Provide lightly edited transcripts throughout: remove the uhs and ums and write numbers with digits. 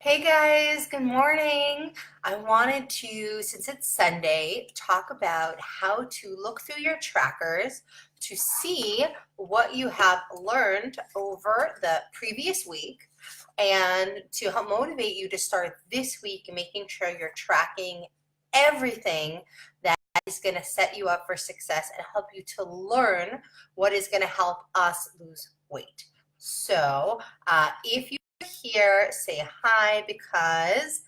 Hey guys, good morning. I wanted to, since it's Sunday, talk about how to look through your trackers to see what you have learned over the previous week and to help motivate you to start this week making sure you're tracking everything that is going to set you up for success and help you to learn what is going to help us lose weight. So if you here, say hi, because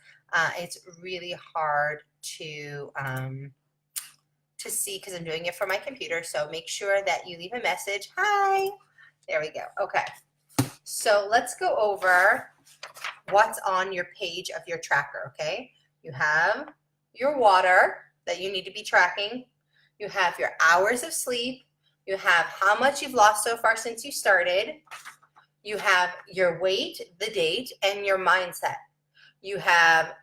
it's really hard to see because I'm doing it from my computer. So make sure that you leave a message. Hi. There we go. Okay. So let's go over what's on your page of your tracker. Okay. You have your water that you need to be tracking. You have your hours of sleep. You have how much you've lost so far since you started. You have your weight, the date, and your mindset. You have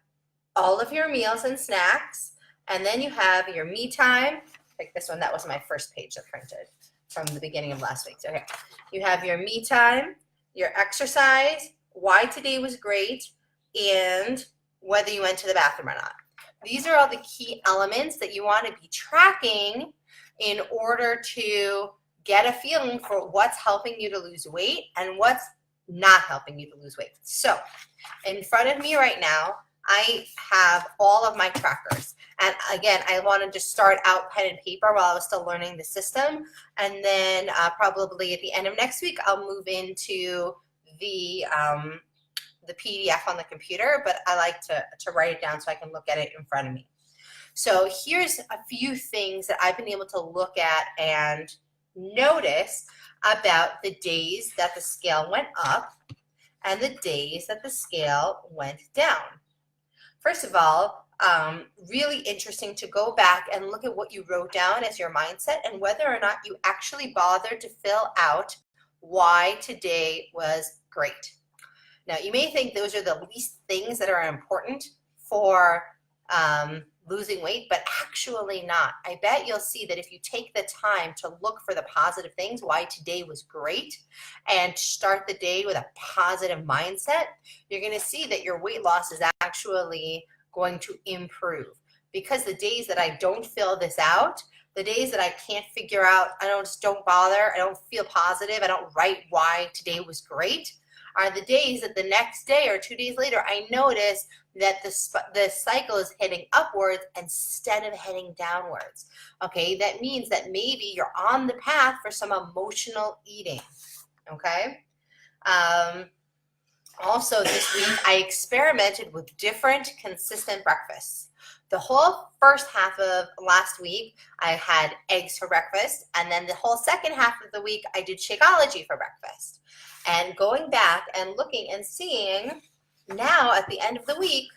all of your meals and snacks, and then you have your me time. Like this one, that was my first page that printed from the beginning of last week. So, okay, you have your me time, your exercise, why today was great, and whether you went to the bathroom or not. These are all the key elements that you want to be tracking in order to get a feeling for what's helping you to lose weight and what's not helping you to lose weight. So in front of me right now, I have all of my trackers. And again, I wanted to start out pen and paper while I was still learning the system. And then probably at the end of next week, I'll move into the PDF on the computer, but I like to write it down so I can look at it in front of me. So here's a few things that I've been able to look at and notice about the days that the scale went up and the days that the scale went down. First of all, really interesting to go back and look at what you wrote down as your mindset and whether or not you actually bothered to fill out why today was great. Now, you may think those are the least things that are important for losing weight, but actually not. I bet you'll see that if you take the time to look for the positive things, why today was great, and start the day with a positive mindset, you're going to see that your weight loss is actually going to improve. Because the days that I don't fill this out, the days that I can't figure out, don't bother, I don't feel positive, I don't write why today was great, are the days that the next day or 2 days later, I notice that the cycle is heading upwards instead of heading downwards. Okay, that means that maybe you're on the path for some emotional eating. Okay. Also this week, I experimented with different consistent breakfasts. The whole first half of last week, I had eggs for breakfast, and then the whole second half of the week, I did Shakeology for breakfast. And going back and looking and seeing now at the end of the week,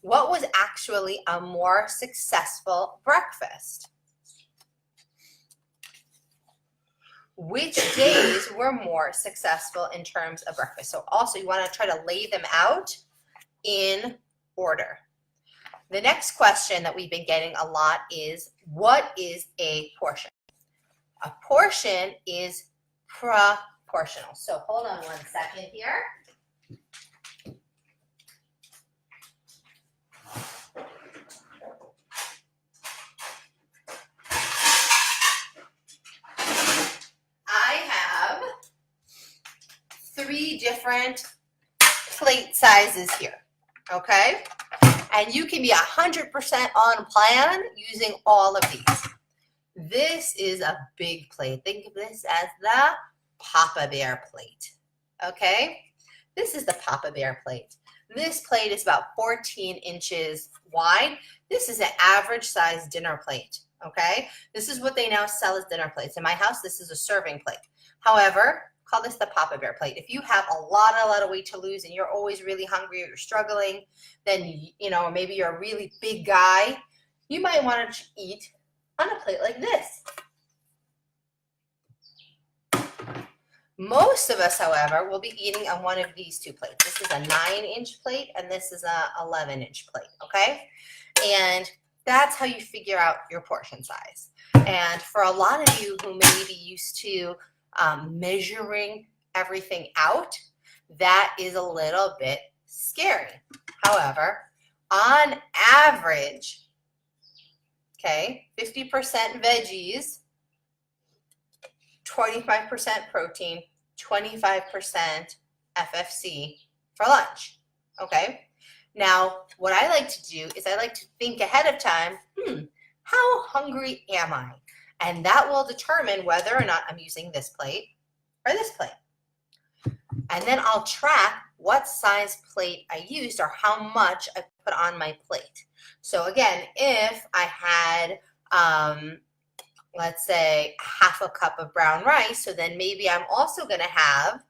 what was actually a more successful breakfast? Which days were more successful in terms of breakfast? So also you want to try to lay them out in order. The next question that we've been getting a lot is, what is a portion? A portion is proportional. So hold on one second here. I have 3 different plate sizes here, okay? And you can be 100% on plan using all of these. This is a big plate. Think of this as the Papa Bear plate, okay? This is the Papa Bear plate. This plate is about 14 inches wide. This is an average size dinner plate, okay? This is what they now sell as dinner plates. In my house, this is a serving plate. However, call this the Papa Bear plate. If you have a lot of weight to lose and you're always really hungry or you're struggling, then, maybe you're a really big guy, you might want to eat on a plate like this. Most of us, however, will be eating on one of these 2 plates. This is a 9-inch plate and this is a 11-inch plate, okay? And that's how you figure out your portion size. And for a lot of you who may be used to measuring everything out, that is a little bit scary. However, on average, okay, 50% veggies, 25% protein, 25% FFC for lunch, okay? Now, what I like to do is I like to think ahead of time, how hungry am I? And that will determine whether or not I'm using this plate or this plate. And then I'll track what size plate I used or how much I put on my plate. So again, if I had, let's say, half a cup of brown rice, so then maybe I'm also going to have,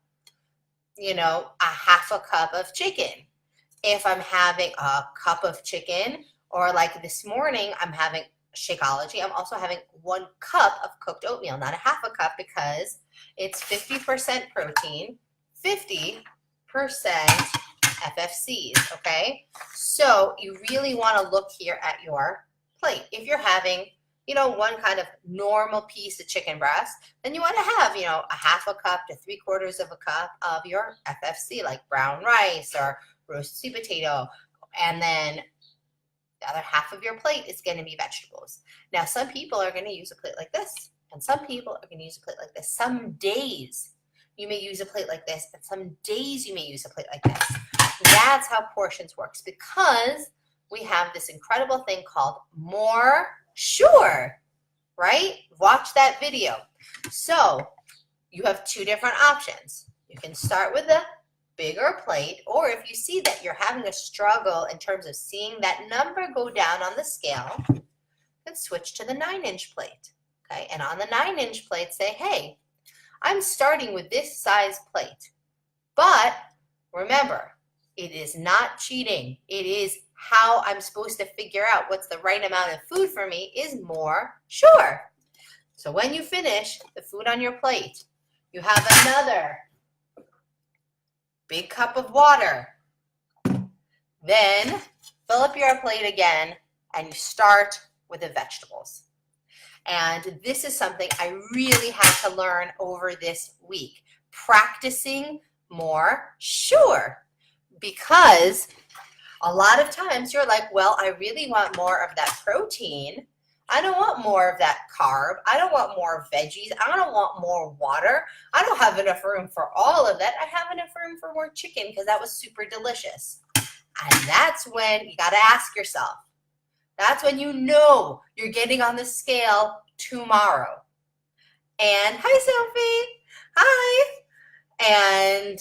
a half a cup of chicken. If I'm having a cup of chicken, or like this morning, I'm having Shakeology, I'm also having 1 cup of cooked oatmeal, not a half a cup, because it's 50% protein, 50% FFCs, okay? So you really want to look here at your plate. If you're having, 1 kind of normal piece of chicken breast, then you want to have, a half a cup to 3/4 of a cup of your FFC, like brown rice or roasted sweet potato, and then the other half of your plate is going to be vegetables. Now, some people are going to use a plate like this, and some people are going to use a plate like this. Some days you may use a plate like this, and some days you may use a plate like this. That's how portions works, because we have this incredible thing called more sure, right? Watch that video. So you have 2 different options. You can start with the bigger plate, or if you see that you're having a struggle in terms of seeing that number go down on the scale, then switch to the 9-inch plate, okay? And on the 9-inch plate, say, hey, I'm starting with this size plate, but remember, it is not cheating. It is how I'm supposed to figure out what's the right amount of food for me is more sure. So when you finish the food on your plate, you have another big cup of water. Then fill up your plate again and you start with the vegetables. And this is something I really had to learn over this week. Practicing more sure. Because a lot of times you're like, well, I really want more of that protein. I don't want more of that carb. I don't want more veggies. I don't want more water. I don't have enough room for all of that. I have enough room for more chicken because that was super delicious. And that's when you got to ask yourself. That's when you know you're getting on the scale tomorrow. And hi, Sophie. Hi. And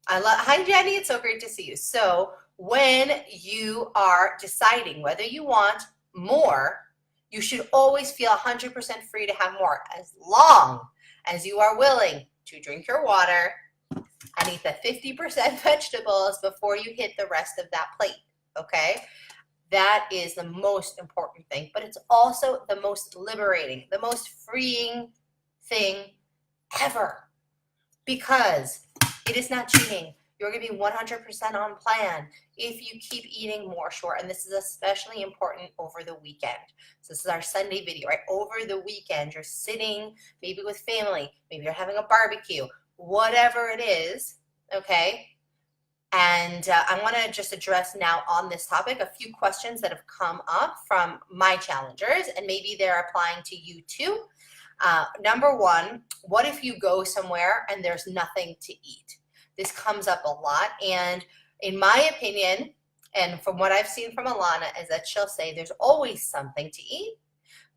hi, Jenny. It's so great to see you. So when you are deciding whether you want more, you should always feel 100% free to have more, as long as you are willing to drink your water and eat the 50% vegetables before you hit the rest of that plate, okay? That is the most important thing, but it's also the most liberating, the most freeing thing ever, because it is not cheating. You're going to be 100% on plan if you keep eating more sure. And this is especially important over the weekend. So this is our Sunday video, right? Over the weekend, you're sitting maybe with family, maybe you're having a barbecue, whatever it is, okay? And I want to just address now on this topic a few questions that have come up from my challengers, and maybe they're applying to you too. Number 1, what if you go somewhere and there's nothing to eat? This comes up a lot, and in my opinion, and from what I've seen from Alana, is that she'll say there's always something to eat,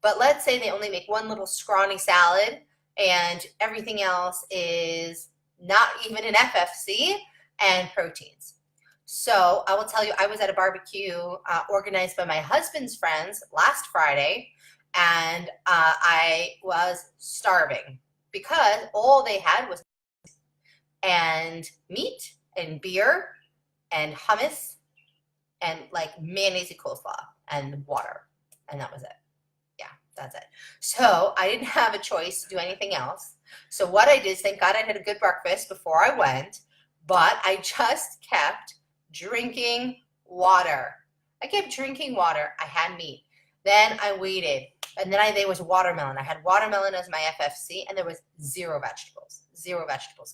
but let's say they only make one little scrawny salad and everything else is not even an FFC and proteins. So I will tell you, I was at a barbecue organized by my husband's friends last Friday, and I was starving because all they had was and meat and beer and hummus and like mayonnaise coleslaw and water, and that was it. Yeah, that's it. So I didn't have a choice to do anything else. So what I did is, thank God I had a good breakfast before I went, but I just kept drinking water. I kept drinking water. I had meat. Then I waited, and then there was watermelon. I had watermelon as my FFC, and there was zero vegetables,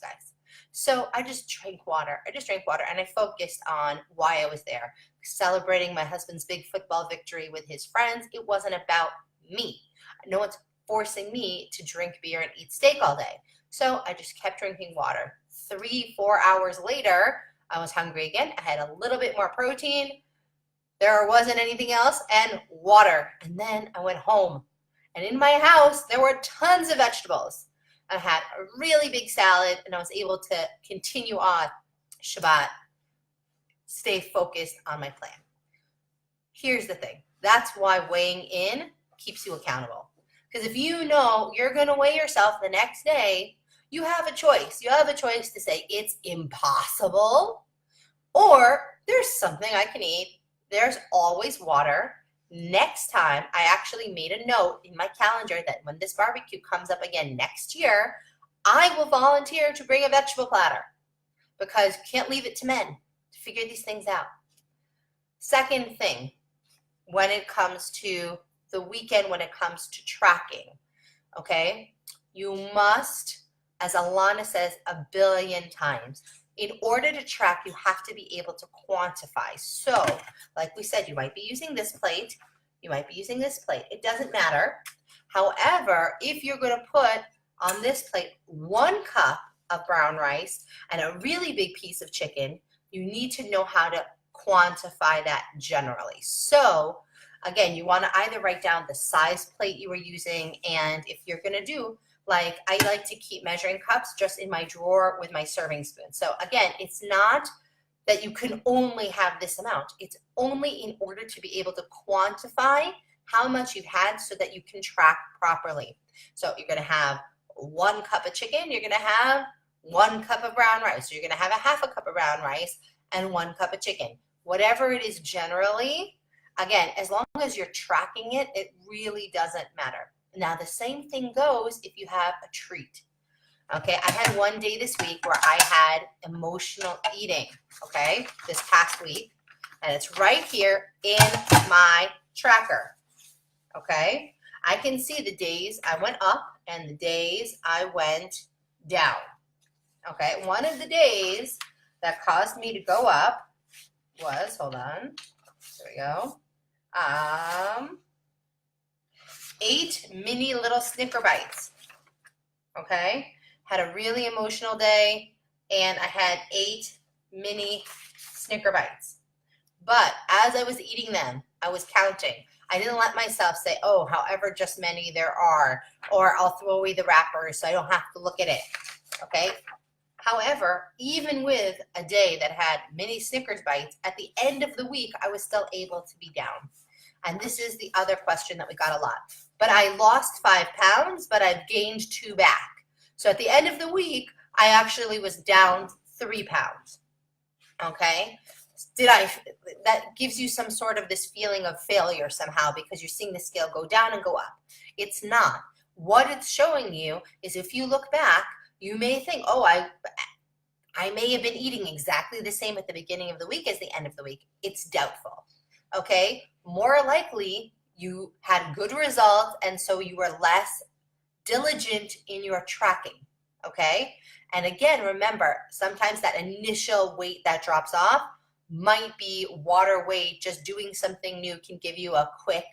guys. So I just drank water. And I focused on why I was there. Celebrating my husband's big football victory with his friends. It wasn't about me. No one's forcing me to drink beer and eat steak all day. So I just kept drinking water. 3-4 hours later, I was hungry again. I had a little bit more protein. There wasn't anything else, and water. And then I went home. And in my house, there were tons of vegetables. I had a really big salad, and I was able to continue on Shabbat, stay focused on my plan. Here's the thing. That's why weighing in keeps you accountable. Because if you know you're going to weigh yourself the next day, you have a choice. You have a choice to say it's impossible, or there's something I can eat. There's always water. Next time, I actually made a note in my calendar that when this barbecue comes up again next year, I will volunteer to bring a vegetable platter, because you can't leave it to men to figure these things out. Second thing, when it comes to the weekend, when it comes to tracking, okay, you must, as Alana says a billion times, in order to track, you have to be able to quantify. So, like we said, you might be using this plate, you might be using this plate. It doesn't matter. However, if you're going to put on this plate 1 cup of brown rice and a really big piece of chicken, you need to know how to quantify that generally. So, again, you want to either write down the size plate you were using, and if you're going to do, like, I like to keep measuring cups just in my drawer with my serving spoon. So again, it's not that you can only have this amount. It's only in order to be able to quantify how much you've had so that you can track properly. So you're going to have 1 cup of chicken. You're going to have 1 cup of brown rice. You're going to have a half a cup of brown rice and 1 cup of chicken. Whatever it is generally, again, as long as you're tracking it, it really doesn't matter. Now, the same thing goes if you have a treat. Okay, I had one day this week where I had emotional eating, okay, this past week, and it's right here in my tracker, okay? I can see the days I went up and the days I went down, okay? One of the days that caused me to go up was, hold on, there we go, 8 mini little Snicker bites, okay? Had a really emotional day, and I had 8 mini Snicker bites. But as I was eating them, I was counting. I didn't let myself say, oh, however just many there are, or I'll throw away the wrappers so I don't have to look at it, okay? However, even with a day that had mini Snickers bites, at the end of the week, I was still able to be down. And this is the other question that we got a lot. But I lost 5 pounds, but I've gained 2 back. So at the end of the week, I actually was down 3 pounds, okay? That gives you some sort of this feeling of failure somehow because you're seeing the scale go down and go up. It's not. What it's showing you is if you look back, you may think, oh, I may have been eating exactly the same at the beginning of the week as the end of the week. It's doubtful, okay? More likely, you had good results, and so you were less diligent in your tracking, okay? And again, remember, sometimes that initial weight that drops off might be water weight. Just doing something new can give you a quick,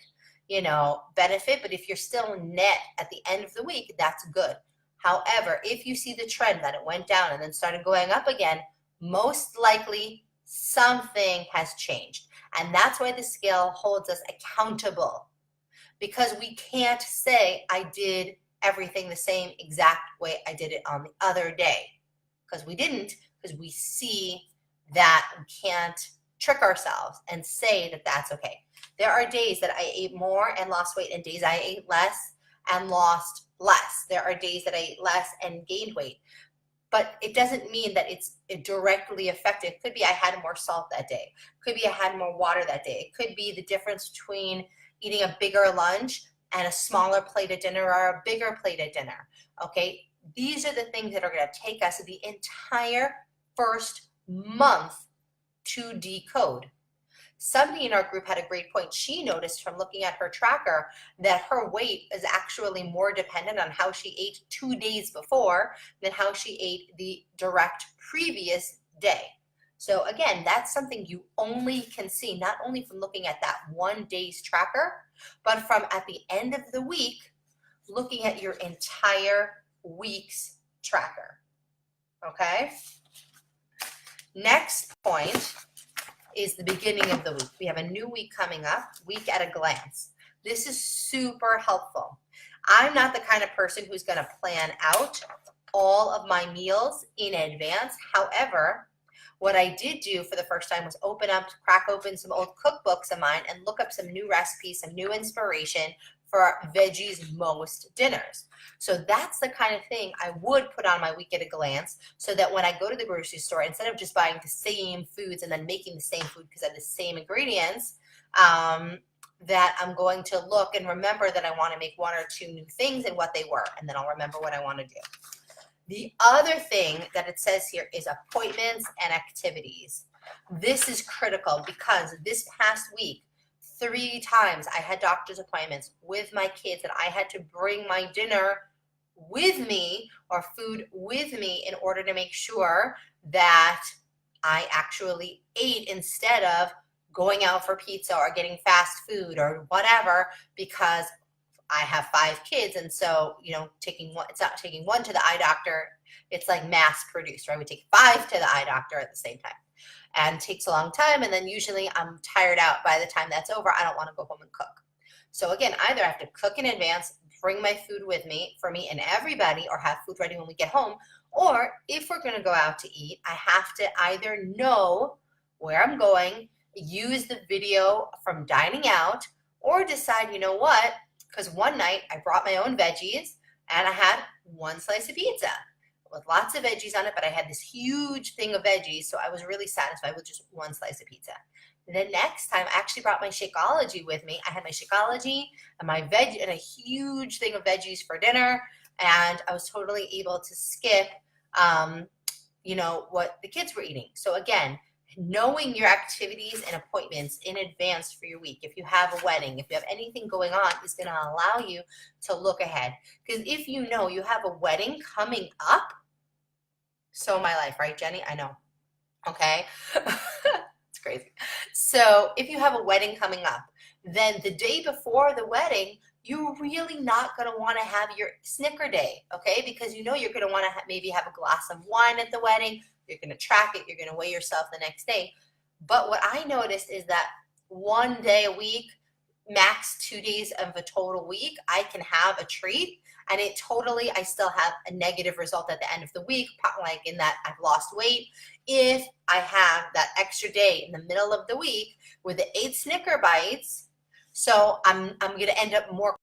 benefit, but if you're still net at the end of the week, that's good. However, if you see the trend that it went down and then started going up again, most likely something has changed. And that's why the scale holds us accountable, because we can't say I did everything the same exact way I did it on the other day, because we didn't, because we see that we can't trick ourselves and say that that's okay. There are days that I ate more and lost weight, and days I ate less and lost less. There are days that I ate less and gained weight, but it doesn't mean that it's directly affected. It could be I had more salt that day. It could be I had more water that day. It could be the difference between eating a bigger lunch and a smaller plate of dinner or a bigger plate of dinner, okay? These are the things that are gonna take us the entire first month to decode. Somebody in our group had a great point. She noticed from looking at her tracker that her weight is actually more dependent on how she ate 2 days before than how she ate the direct previous day. So again, that's something you only can see, not only from looking at that 1 day's tracker, but from at the end of the week, looking at your entire week's tracker, okay? Next point is the beginning of the week. We have a new week coming up, week at a glance. This is super helpful. I'm not the kind of person who's gonna plan out all of my meals in advance. However, what I did do for the first time was crack open some old cookbooks of mine and look up some new recipes, some new inspiration for veggies most dinners. So that's the kind of thing I would put on my week at a glance, so that when I go to the grocery store, instead of just buying the same foods and then making the same food because I have the same ingredients, that I'm going to look and remember that I want to make 1 or 2 new things and what they were, and then I'll remember what I want to do. The other thing that it says here is appointments and activities. This is critical because this past week, 3 times I had doctor's appointments with my kids, and I had to bring my dinner with me or food with me in order to make sure that I actually ate instead of going out for pizza or getting fast food or whatever, because I have 5 kids, and so, you know, it's not taking 1 to the eye doctor. It's like mass produced, right? We take 5 to the eye doctor at the same time, and it takes a long time. And then usually I'm tired out by the time that's over. I don't want to go home and cook. So again, either I have to cook in advance, bring my food with me for me and everybody, or have food ready when we get home. Or if we're going to go out to eat, I have to either know where I'm going, use the video from dining out, or decide, you know what, because one night I brought my own veggies and I had 1 slice of pizza with lots of veggies on it, but I had this huge thing of veggies, so I was really satisfied with just 1 slice of pizza. The next time I actually brought my Shakeology with me. I had my Shakeology and my veg and a huge thing of veggies for dinner, and I was totally able to skip, you know, what the kids were eating. So again, knowing your activities and appointments in advance for your week. If you have a wedding, if you have anything going on, is going to allow you to look ahead. Because if you know you have a wedding coming up, so my life, right, Jenny? I know. Okay. It's crazy. So if you have a wedding coming up, then the day before the wedding, you're really not going to want to have your Snicker day, okay? Because you know you're going to want to maybe have a glass of wine at the wedding. You're going to track it. You're going to weigh yourself the next day. But what I noticed is that 1 day a week, max 2 days of a total week, I can have a treat. And I still have a negative result at the end of the week, like in that I've lost weight. If I have that extra day in the middle of the week with the 8 Snicker bites, so I'm going to end up more